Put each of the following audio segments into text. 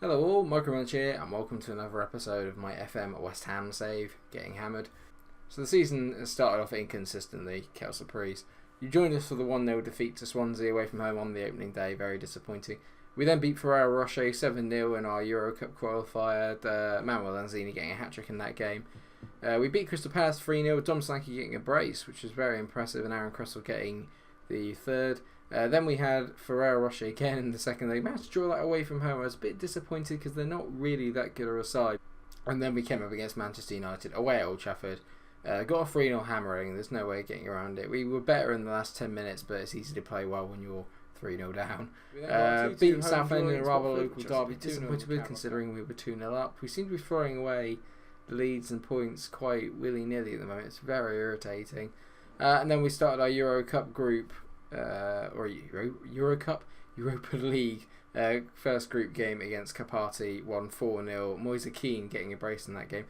Hello all, Munch here, and welcome to another episode of my FM West Ham save, Getting Hammered. So the season has started off inconsistently, quelle surprise. You joined us for the 1-0 defeat to Swansea away from home on the opening day, very disappointing. We then beat Ferrero Rocher 7-0 in our Euro Cup qualifier, Manuel Lanzini getting a hat-trick in that game. We beat Crystal Palace 3-0, Dom Slanky getting a brace, which was very impressive, and Aaron Cresswell getting the third. Then we had Ferrero Rocher again in the second leg. Managed to draw that away from home. I was a bit disappointed because they're not really that good of a side. And then we came up against Manchester United away at Old Trafford. Got a 3-0 hammering. There's no way of getting around it. We were better in the last 10 minutes, but it's easy to play well when you're 3-0 down. Beaten Southend in a rather local derby. Disappointed considering we were 2-0 up. We seem to be throwing away leads and points quite willy-nilly at the moment. It's very irritating. And then we started our Euro Cup group. Euro Cup Europa League first group game against Capati, won 4-0. Moise Kean getting a brace in that game.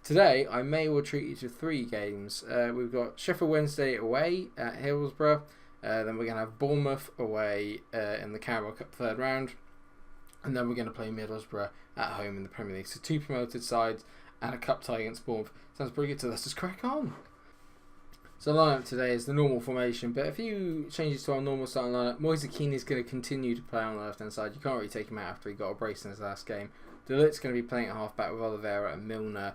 Today I may well treat you to 3 games. We've got Sheffield Wednesday away at Hillsborough, then we're going to have Bournemouth away in the Carabao Cup third round, and then we're going to play Middlesbrough at home in the Premier League. So 2 promoted sides and a cup tie against Bournemouth. Sounds pretty good, so let's just crack on. So the lineup today is the normal formation, but a few changes to our normal starting lineup. Moise Kean is going to continue to play on the left hand side. You can't really take him out after he got a brace in his last game. De Ligt's going to be playing at half back with Oliveira and Milner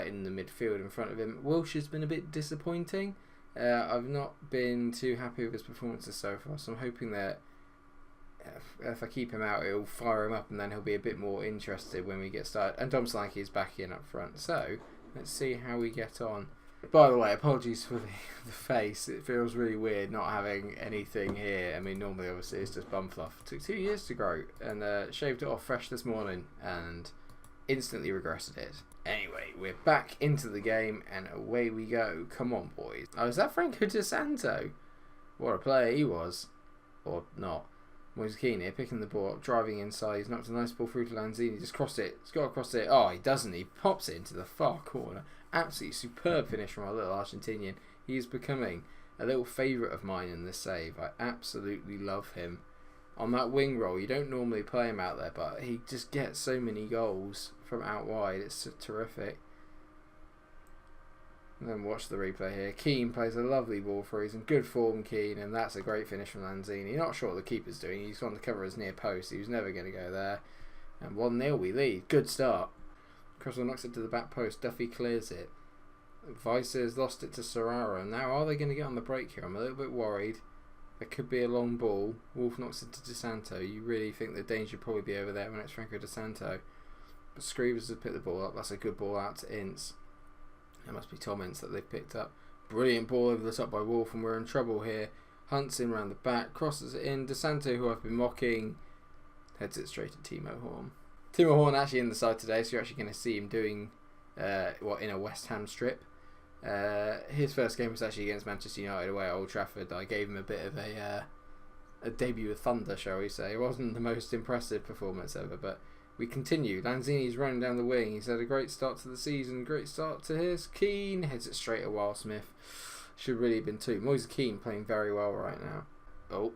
in the midfield in front of him. Welsh has been a bit disappointing. I've not been too happy with his performances so far, so I'm hoping that if I keep him out, it'll fire him up and then he'll be a bit more interested when we get started. And Dom Slanky is back in up front, so let's see how we get on. By the way, apologies for the face. It feels really weird not having anything here. I mean, normally, obviously, it's just bum fluff. It took 2 years to grow, and shaved it off fresh this morning, and instantly regretted it. Anyway, we're back into the game, and away we go. Come on, boys. Oh, is that Franco Di Santo? What a player he was. Or not. Moise Kean here, picking the ball up, driving inside. He's knocked a nice ball through to Lanzini. Just crossed it. He's got to cross it. Oh, he doesn't. He pops it into the far corner. Absolutely superb finish from our little Argentinian. He is becoming a little favourite of mine in this save. I absolutely love him. On that wing roll, you don't normally play him out there, but he just gets so many goals from out wide. It's terrific. And then watch the replay here. Kean plays a lovely ball through. He's in good form, Kean, and that's a great finish from Lanzini. Not sure what the keeper's doing. He's gone to cover his near post. He was never going to go there. And 1-0 we lead. Good start. Cresswell knocks it to the back post. Duffy clears it. Weiss has lost it to Serraro. Now, are they going to get on the break here? I'm a little bit worried. There could be a long ball. Wolf knocks it to Di Santo. You really think the danger would probably be over there when it's Franco Di Santo. But Screevers has picked the ball up. That's a good ball out to Ince. It must be Tom Ince that they've picked up. Brilliant ball over the top by Wolf, and we're in trouble here. Hunts in round the back. Crosses it in. Di Santo, who I've been mocking, heads it straight to Timo Horn. Timo Horn actually in the side today, so you're actually going to see him doing in a West Ham strip. His first game was actually against Manchester United away at Old Trafford. I gave him a bit of a debut of thunder, shall we say. It wasn't the most impressive performance ever, but we continue. Lanzini's running down the wing. He's had a great start to the season. Great start to his. Kean heads it straight at Wildsmith. Should really have been 2. Moise Kean playing very well right now. Oh.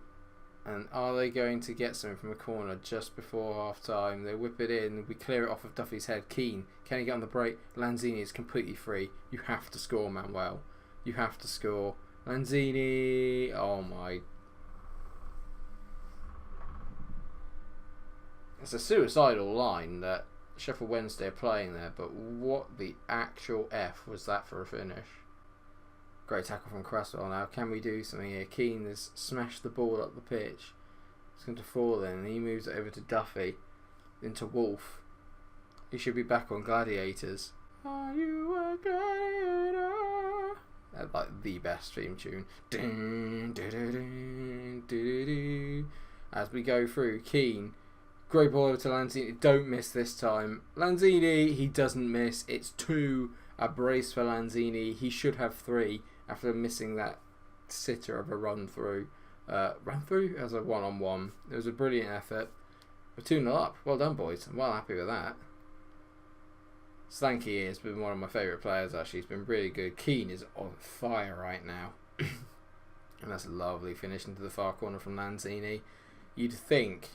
And are they going to get something from a corner just before half time? They whip it in. We clear it off of Duffy's head. Kean, can he get on the break? Lanzini is completely free. You have to score, Manuel. You have to score. Lanzini. Oh my. It's a suicidal line that Sheffield Wednesday are playing there, but what the actual F was that for a finish? Great tackle from Cresswell now. Can we do something here? Kean has smashed the ball up the pitch. It's going to fall in, and he moves it over to Duffy. Into Wolf. He should be back on Gladiators. Are you a gladiator? That's like the best theme tune. As we go through, Kean. Great ball over to Lanzini. Don't miss this time. Lanzini, he doesn't miss. It's 2. A brace for Lanzini. He should have 3 after missing that sitter of a run through. Run through as a 1-on-1. It was a brilliant effort. We're 2-0 up. Well done, boys. I'm well happy with that. Slanky has been one of my favourite players, actually. He's been really good. Kean is on fire right now. And that's a lovely finish into the far corner from Lanzini. You'd think,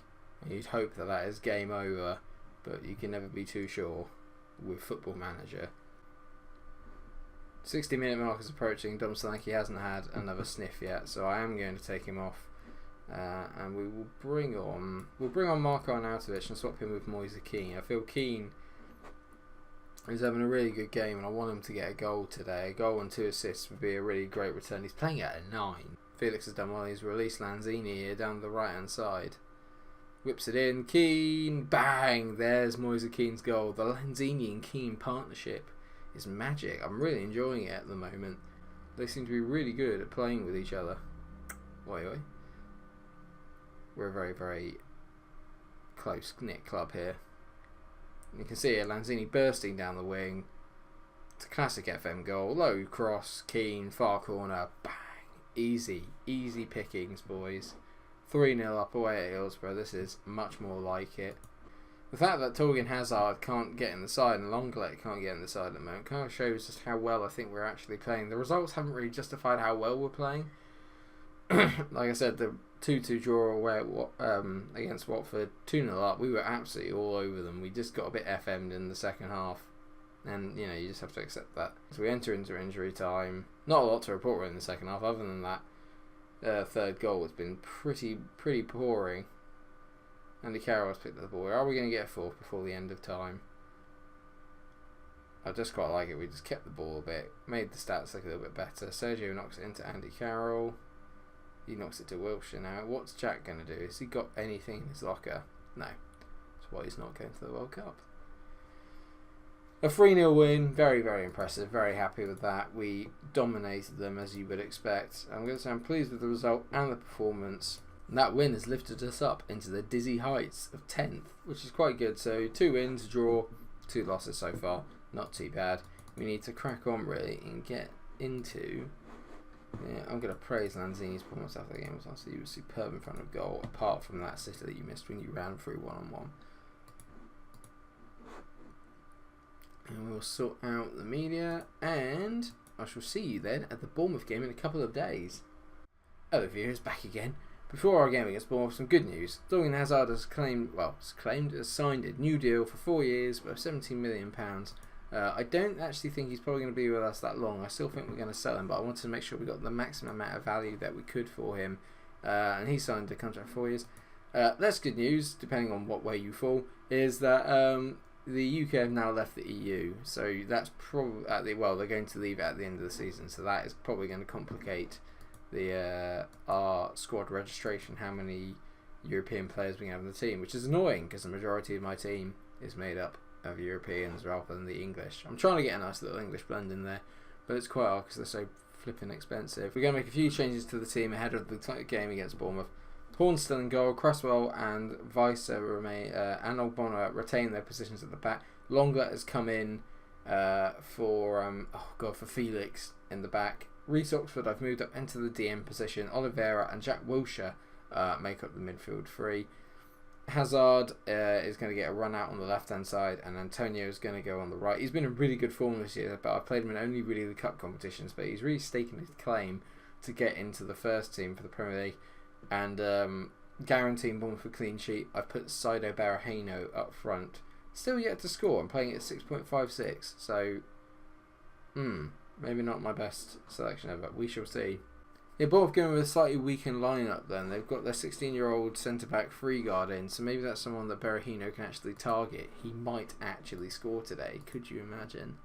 you'd hope that is game over but you can never be too sure with Football Manager. 60-minute mark is approaching. Dom Solanke hasn't had another sniff yet, so I am going to take him off. And we will bring on Marko Arnautovic and swap him with Moise Kean. I feel Kean is having a really good game, and I want him to get a goal today. A goal and 2 assists would be a really great return. He's playing at a 9. Felix has done well. He's released Lanzini here down the right hand side. Whips it in. Kean, bang! There's Moise Kean's goal. The Lanzini and Kean partnership is magic. I'm really enjoying it at the moment. They seem to be really good at playing with each other. Oi. We're a very, very close-knit club here. You can see it, Lanzini bursting down the wing. It's a classic FM goal. Low cross, Kean, far corner, bang! Easy pickings, boys. 3-0 up away at Hillsborough. This is much more like it. The fact that Torgan Hazard can't get in the side and Lenglet can't get in the side at the moment kind of shows just how well I think we're actually playing. The results haven't really justified how well we're playing. Like I said, the 2-2 draw away at against Watford, 2-0 up, we were absolutely all over them. We just got a bit FM'd in the second half. And, you know, you just have to accept that. So we enter into injury time. Not a lot to report really in the second half, other than that third goal has been pretty pouring. Andy Carroll's picked up the ball. Are we going to get a fourth before the end of time? I just quite like it. We just kept the ball a bit, made the stats look a little bit better. Sergio knocks it into Andy Carroll. He knocks it to Wilshere now. What's Jack going to do? Has he got anything in his locker? No. That's why he's not going to the World Cup. A 3-0 win. Very, very impressive. Very happy with that. We dominated them as you would expect. I'm going to say I'm pleased with the result and the performance. And that win has lifted us up into the dizzy heights of 10th, which is quite good. So 2 wins, a draw, 2 losses so far. Not too bad. We need to crack on really and get into... Yeah, I'm going to praise Lanzini's performance after the game. He was superb in front of goal, apart from that sitter that you missed when you ran through one-on-one. And we'll sort out the media, and I shall see you then at the Bournemouth game in a couple of days. Hello viewers, back again. Before our game against Bournemouth, some good news. Torgan Hazard has signed a new deal for 4 years worth £17 million. I don't actually think he's probably going to be with us that long. I still think we're going to sell him, but I wanted to make sure we got the maximum amount of value that we could for him. And he signed a contract for 4 years. Less good news, depending on what way you fall, is that the UK have now left the EU. So that's probably they're going to leave it at the end of the season. So that is probably going to complicate the our squad registration. How many European players we have in the team, which is annoying because the majority of my team is made up of Europeans rather than the English. I'm trying to get a nice little English blend in there, but it's quite hard because they're so flipping expensive. We're going to make a few changes to the team ahead of the game against Bournemouth. Horn still in goal. Cresswell and Weiss remain, and Ogbonna retain their positions at the back. Lenglet has come in for Felix in the back. Reece Oxford I've moved up into the DM position. Oliveira and Jack Wilshere make up the midfield three. Hazard is going to get a run out on the left hand side, and Antonio is going to go on the right. He's been in really good form this year, but I've played him in only really the cup competitions, but he's really staking his claim to get into the first team for the Premier League and guaranteeing Bournemouth a clean sheet. I've put Saido Berahino up front, still yet to score. I'm playing it at 6.56, so maybe not my best selection ever. We shall see. Yeah, Bournemouth going with a slightly weakened lineup then. They've got their 16-year-old centre-back Freegard in, so maybe that's someone that Berahino can actually target. He might actually score today, could you imagine?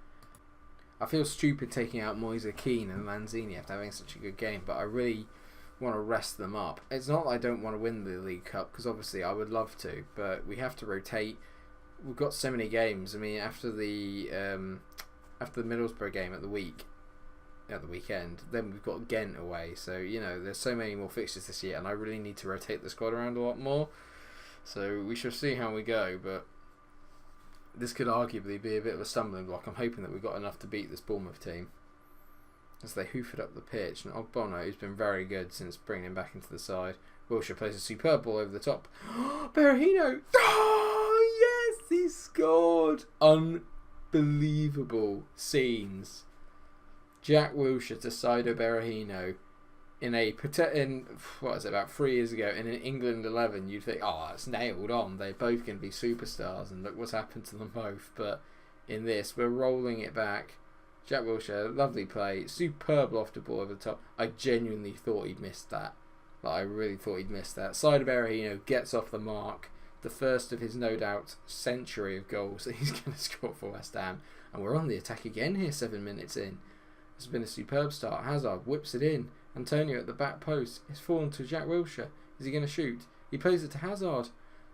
I feel stupid taking out Moise Kean and Lanzini after having such a good game, but I really want to rest them up. It's not that I don't want to win the League Cup, because obviously I would love to, but we have to rotate. We've got so many games. I mean, after the Middlesbrough game at the weekend, then we've got Ghent away, so you know there's so many more fixtures this year, and I really need to rotate the squad around a lot more, so we shall see how we go, but this could arguably be a bit of a stumbling block. I'm hoping that we've got enough to beat this Bournemouth team as they hoof it up the pitch. And Ogbonna, who's been very good since bringing him back into the side. Wilshere plays a superb ball over the top. Berahino! Oh yes, he scored! Unbelievable scenes. Jack Wilshere to Saido Berahino. in what is it, about 3 years ago in an England 11, you'd think, oh, it's nailed on. They're both going to be superstars, and look what's happened to them both. But in this, we're rolling it back. Jack Wilshere, lovely play, superb lofted ball over the top. I genuinely thought he'd missed that. I really thought he'd missed that. Side of Berahino gets off the mark. The first of his, no doubt, century of goals that he's going to score for West Ham. And we're on the attack again here 7 minutes in. It's been a superb start. Hazard whips it in. Antonio at the back post. It's fallen to Jack Wilshere. Is he going to shoot? He plays it to Hazard.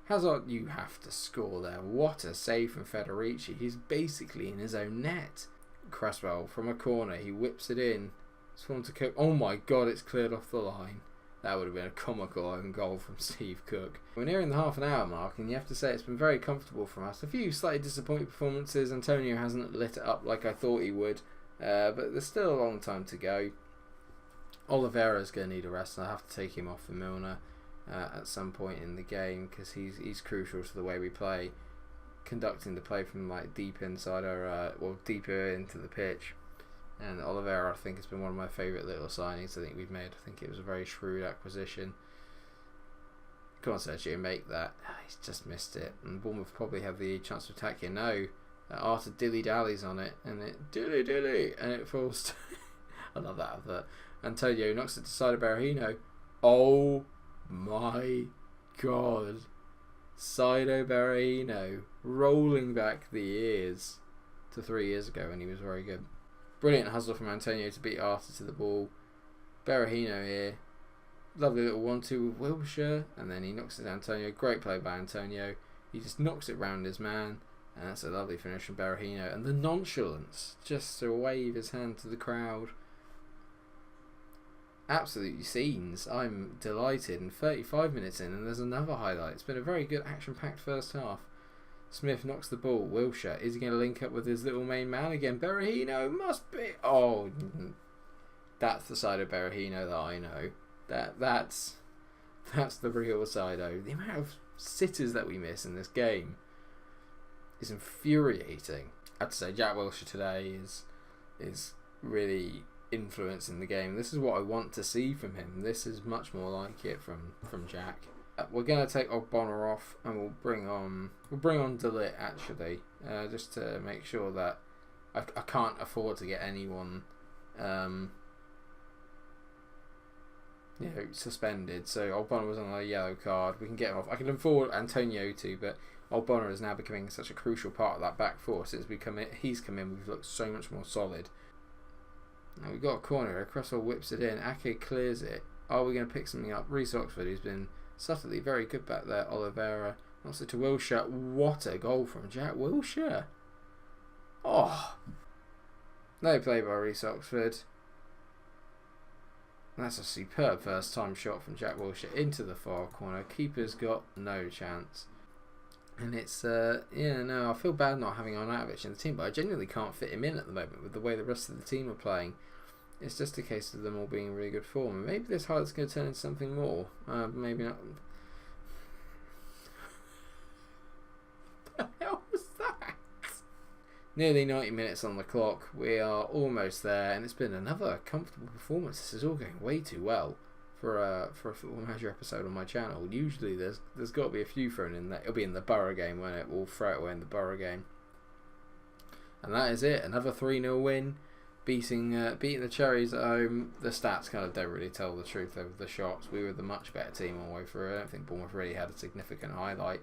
Hazard, you have to score there. What a save from Federici. He's basically in his own net. Cresswell from a corner. He whips it in. It's fallen to Cook. Oh my God, it's cleared off the line. That would have been a comical own goal from Steve Cook. We're nearing the half an hour mark, and you have to say it's been very comfortable from us. A few slightly disappointing performances. Antonio hasn't lit it up like I thought he would, but there's still a long time to go. Oliveira's going to need a rest, and I'll have to take him off for Milner at some point in the game, because he's crucial to the way we play, conducting the play from deep inside deeper into the pitch. And Oliveira, I think, has been one of my favourite little signings I think we've made. I think it was a very shrewd acquisition. Come on, Sergio, make that. He's just missed it. And Bournemouth probably have the chance to attack here. No. Arthur dilly-dallies on it. And it dilly-dilly. And it falls to... I love that advert. Antonio knocks it to side of Berahino. Oh my God. Saido Berahino rolling back the years to 3 years ago when he was very good. Brilliant hustle from Antonio to beat Arthur to the ball. Berahino here. Lovely little 1-2 with Wilshere. And then he knocks it to Antonio. Great play by Antonio. He just knocks it round his man. And that's a lovely finish from Berahino. And the nonchalance. Just to wave his hand to the crowd. Absolutely scenes. I'm delighted. And 35 minutes in, and there's another highlight. It's been a very good action-packed first half. Smith knocks the ball. Wilshere, is he going to link up with his little main man again? Berahino must be. Oh, that's the side of Berahino that I know. That's the real side of. The amount of sitters that we miss in this game is infuriating. I have to say, Jack Wilshere today is really influencing the game. This is what I want to see from him. This is much more like it from Jack. We're going to take Ogbonna off, and we'll bring on De Ligt actually, just to make sure that I can't afford to get anyone suspended. So Ogbonna was on a yellow card. We can get him off. I can afford Antonio too, but Ogbonna is now becoming such a crucial part of that back four. Since he's come in, we've looked so much more solid. Now we've got a corner. Cresswell whips it in. Ake clears it. Are we going to pick something up? Reece Oxford, who's been subtly very good back there. Oliveira knocks it to Wilshere. What a goal from Jack Wilshere. Oh, no play by Reece Oxford. That's a superb first time shot from Jack Wilshere into the far corner. Keeper's got no chance. And it's I feel bad not having Arnautovic in the team, but I genuinely can't fit him in at the moment with the way the rest of the team are playing. It's just a case of them all being in really good form. Maybe this highlight's going to turn into something more. Maybe not. What the hell was that? Nearly 90 minutes on the clock. We are almost there, and it's been another comfortable performance. This is all going way too well for a Football Manager episode on my channel. Usually there's got to be a few thrown in there. It'll be in the Borough game, won't it? We'll throw it away in the Borough game. And that is it. Another 3-0 win. Beating the Cherries at home. The stats kind of don't really tell the truth over the shots. We were the much better team all the way through. I don't think Bournemouth really had a significant highlight.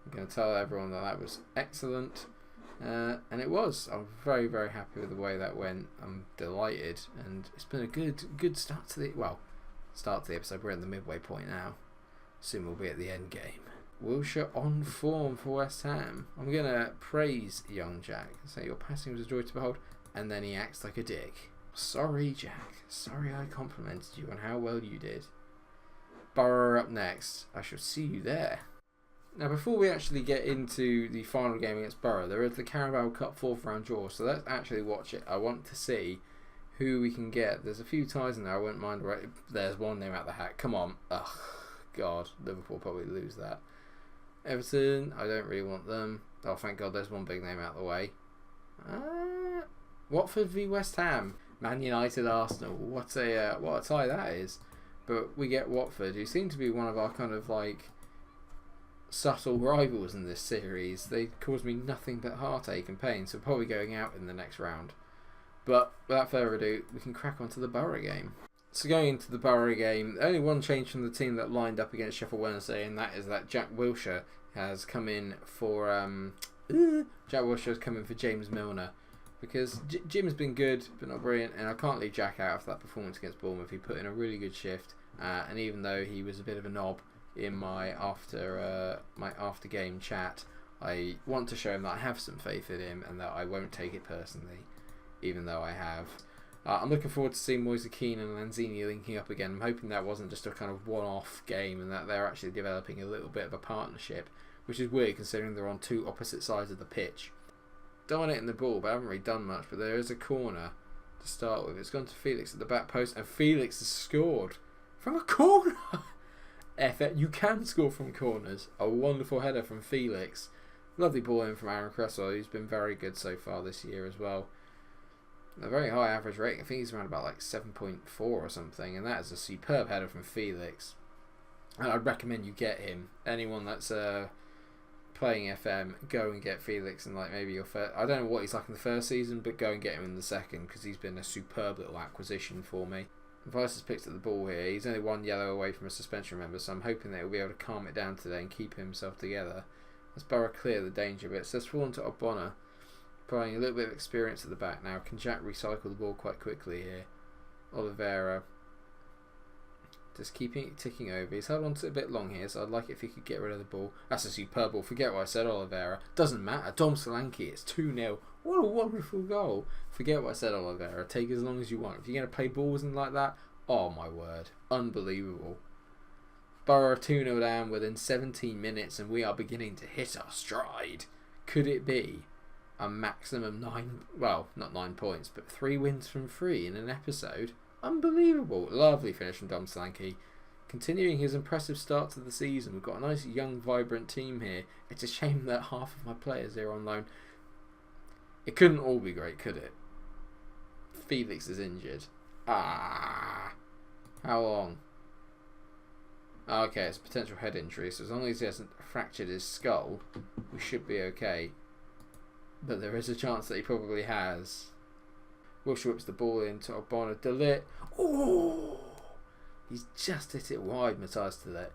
I'm going to tell everyone that was excellent. And it was. I'm very, very happy with the way that went. I'm delighted. And it's been a good start to the episode. We're at the midway point now. Soon we'll be at the end game. Wilshere on form for West Ham. I'm going to praise young Jack. Say your passing was a joy to behold. And then he acts like a dick. Sorry, Jack. Sorry I complimented you on how well you did. Borough up next. I shall see you there. Now, before we actually get into the final game against Borough, there is the Carabao Cup 4th round draw. So let's actually watch it. I want to see who we can get. There's a few ties in there. I wouldn't mind. There's one name out the hat. Come on. Ugh, God. Liverpool probably lose that. Everton. I don't really want them. Oh, thank God there's one big name out the way. Watford v West Ham. Man United, Arsenal. What a tie that is. But we get Watford, who seem to be one of our kind of like subtle rivals in this series. They cause me nothing but heartache and pain, so probably going out in the next round. But without further ado, we can crack on to the Borough game. So going into the Borough game, only one change from the team that lined up against Sheffield Wednesday, and that is that Jack Wilshere has come in for James Milner, because Jim's been good but not brilliant, and I can't leave Jack out of that performance against Bournemouth. He put in a really good shift, and even though he was a bit of a knob in my after game chat, I want to show him that I have some faith in him and that I won't take it personally, even though I have. I'm looking forward to seeing Moise Keane and Lanzini linking up again. I'm hoping that wasn't just a kind of one-off game and that they're actually developing a little bit of a partnership, which is weird considering they're on two opposite sides of the pitch. Dominating the ball, but I haven't really done much. But there is a corner to start with. It's gone to Felix at the back post, and Felix has scored from a corner. You can score from corners. A wonderful header from Felix. Lovely ball in from Aaron Cresswell, who's been very good so far this year as well. A very high average rating. I think he's around about like 7.4 or something, and that is a superb header from Felix. And I'd recommend you get him. Anyone that's playing FM, go and get Felix, and like maybe your first. I don't know what he's like in the first season, but go and get him in the second, because he's been a superb little acquisition for me. Vice has picked up the ball here. He's only one yellow away from a suspension, remember, so I'm hoping that he'll be able to calm it down today and keep himself together. Let's Borough clear the danger bits. Let's fall into Ogbonna, applying a little bit of experience at the back now. Can Jack recycle the ball quite quickly here? Oliveira just keeping it ticking over. He's held on to it a bit long here, so I'd like it if he could get rid of the ball. That's a superb ball. Forget what I said, Oliveira. Doesn't matter. Dom Solanke, it's 2-0. What a wonderful goal. Forget what I said, Oliveira. Take as long as you want. If you're going to play balls and like that, oh my word. Unbelievable. Borough 2-0 down within 17 minutes, and we are beginning to hit our stride. Could it be a maximum not 9 points, but 3 wins from 3 in an episode? Unbelievable. Lovely finish from Dom Solanke. Continuing his impressive start to the season. We've got a nice young vibrant team here. It's a shame that half of my players are on loan. It couldn't all be great, could it? Felix is injured. How long? Okay, it's a potential head injury, so as long as he hasn't fractured his skull, we should be okay. But there is a chance that he probably has. Wilshere whips the ball into Ogbonna. De Ligt. Oh! He's just hit it wide, Matthias De Ligt.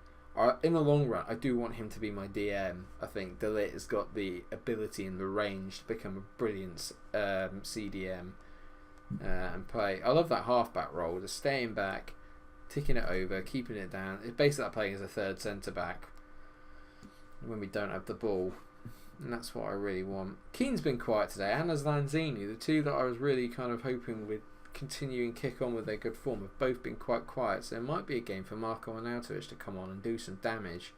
In the long run, I do want him to be my DM. I think De Ligt has got the ability and the range to become a brilliant CDM and play. I love that half-back role, just staying back, ticking it over, keeping it down. It's basically like playing as a third centre-back when we don't have the ball. And that's what I really want. Keane's been quiet today, and as Lanzini, the two that I was really kind of hoping would continue and kick on with their good form, have both been quite quiet. So it might be a game for Marko Arnautovic to come on and do some damage.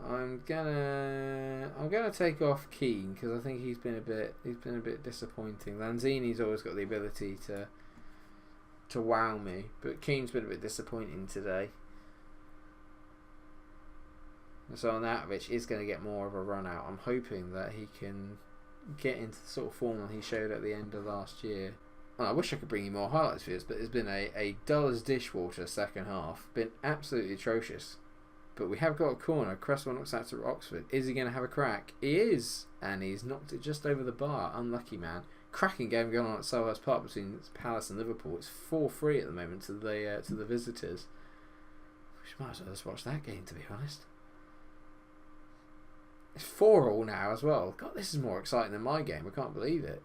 I'm gonna take off Keane because I think he's been a bit disappointing. Lanzini's always got the ability to wow me, but Keane's been a bit disappointing today. So Arnautovic is going to get more of a run out. I'm hoping that he can get into the sort of form that he showed at the end of last year. Well, I wish I could bring you more highlights for this, but it's been a dull as dishwater second half. Been absolutely atrocious. But we have got a corner. Cresswell knocks out to Oxford. Is he going to have a crack? He is. And he's knocked it just over the bar. Unlucky man. Cracking game going on at Selhurst Park between Palace and Liverpool. It's 4-3 at the moment to the visitors. We might as well just watch that game, to be honest. It's 4-4 now as well. God, this is more exciting than my game. I can't believe it.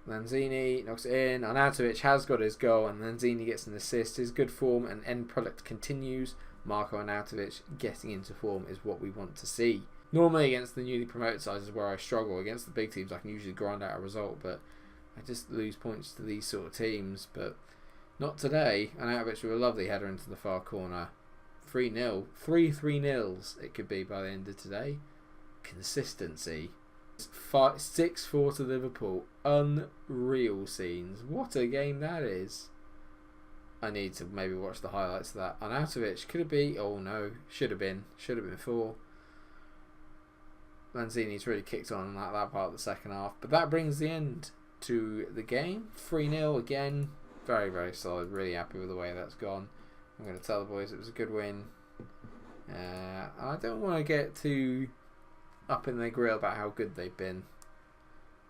Lanzini knocks it in. Arnautovic has got his goal, and Lanzini gets an assist. His good form and end product continues. Marko Arnautovic getting into form is what we want to see. Normally against the newly promoted sides is where I struggle. Against the big teams I can usually grind out a result, but I just lose points to these sort of teams. But not today. Arnautovic with a lovely header into the far corner. 3-0. 3-3-0s it could be by the end of today. Consistency. 6-4 to Liverpool. Unreal scenes. What a game that is. I need to maybe watch the highlights of that. Arnautovic, could it be? Oh no, should have been 4. Lanzini's really kicked on that part of the second half. But that brings the end to the game. 3-0 again. Very, very solid. Really happy with the way that's gone. I'm going to tell the boys it was a good win. I don't want to get too up in their grill about how good they've been.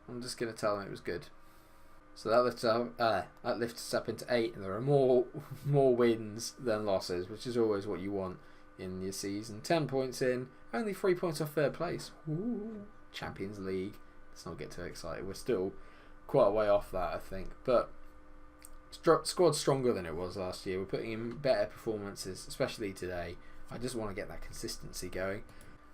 I'm just going to tell them it was good. So that lifts us up into 8, and there are more wins than losses, which is always what you want in your season. 10 points in, only 3 points off third place. Ooh, Champions League. Let's not get too excited. We're still quite a way off that, I think. But squad's stronger than it was last year. We're putting in better performances, especially today. I just want to get that consistency going.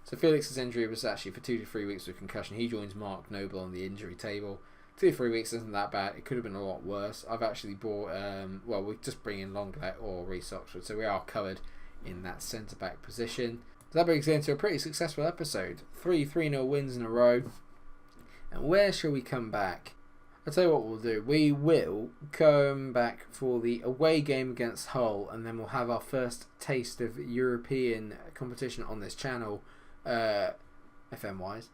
So Felix's injury was actually for 2 to 3 weeks with concussion. He joins Mark Noble on the injury table. 2 to 3 weeks isn't that bad. It could have been a lot worse. I've actually bought, we're just bringing Longlet or Reece Oxford, so we are covered in that centre-back position. So that brings us into a pretty successful episode. 3-0 wins in a row. And where shall we come back? I'll tell you what we'll do. We will come back for the away game against Hull, and then we'll have our first taste of European competition on this channel, FM-wise.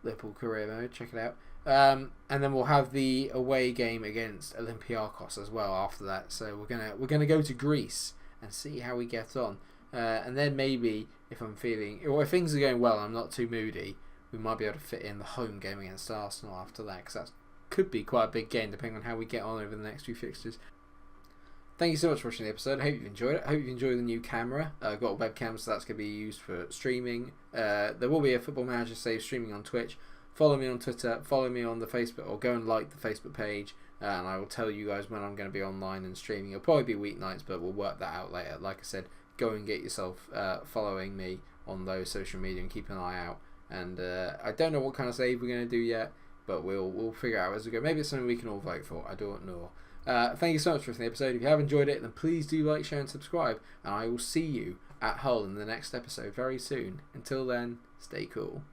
Liverpool career mode, check it out. And then we'll have the away game against Olympiacos as well after that. So we're gonna go to Greece and see how we get on. And then maybe if I'm feeling, or if things are going well and I'm not too moody, we might be able to fit in the home game against Arsenal after that, because that could be quite a big game depending on how we get on over the next few fixtures. Thank you so much for watching the episode. I hope you've enjoyed it. I hope you've enjoyed the new camera. I've got a webcam, so that's going to be used for streaming. There will be a Football Manager Save streaming on Twitch. Follow me on Twitter. Follow me on the Facebook, or go and like the Facebook page, and I will tell you guys when I'm going to be online and streaming. It'll probably be weeknights, but we'll work that out later. Like I said, go and get yourself following me on those social media and keep an eye out. And I don't know what kind of save we're going to do yet, but we'll figure it out as we go. Maybe it's something we can all vote for. I don't know. Thank you so much for watching the episode. If you have enjoyed it, then please do like, share and subscribe. And I will see you at Hull in the next episode very soon. Until then, stay cool.